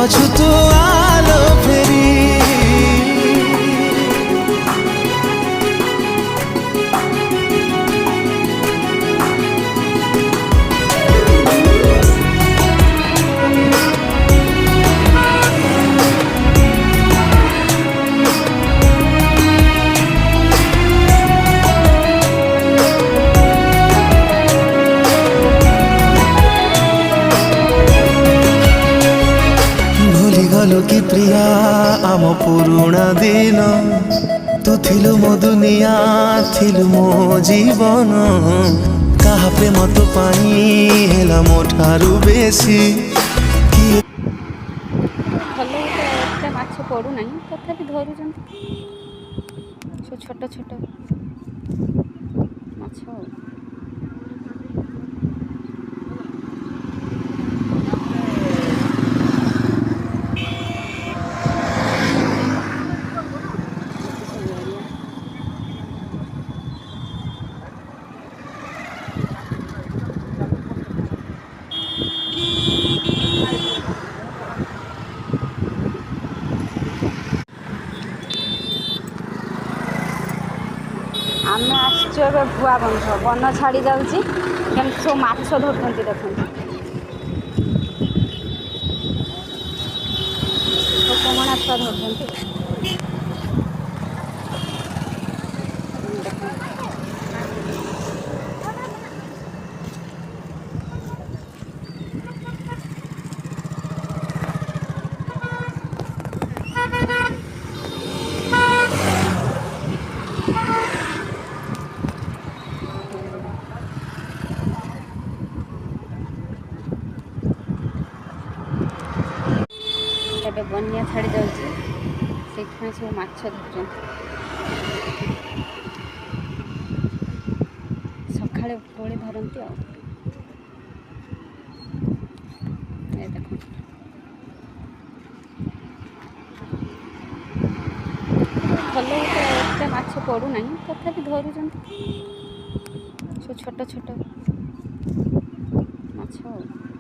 ଅଛୁତୁ ଆଲୋ ଫେରି गलु कि प्रिया आम पुरुणा दिन तू थिलु मो दुनिया थिलु मो जीवन कहा प्रेम तो पाई हेला मो ठारू बेसी ଭଲ ଏତେ ମାଛ ପଡ଼ୁନାହିଁ ତଥାପି ଧରୁଛନ୍ତି ସବୁ ଛୋଟ ଛୋଟ ମାଛ ଆଉ ଆମେ ଆସିଛୁ ଏବେ ଭୁଆ ବନ୍ଧ ବନ ଛାଡ଼ି ଯାଉଛି କେମିତି ସବୁ ମାଛ ଧରୁଛନ୍ତି ଦେଖନ୍ତୁ କମଣା ଛୁଆ ଧରୁଛନ୍ତି ଏବେ ବନ୍ୟା ଛାଡ଼ି ଯାଉଛି ସେଇଥିପାଇଁ ସବୁ ମାଛ ଧରୁଛନ୍ତି ସକାଳେ ଉପରଓଳି ଧରନ୍ତି ଆଉ ଏ ଦେଖନ୍ତୁ ଭଲ ଏତେ ମାଛ ପଡ଼ୁନାହିଁ ତଥାପି ଧରୁଛନ୍ତି ସବୁ ଛୋଟ ଛୋଟ ମାଛ ଆଉ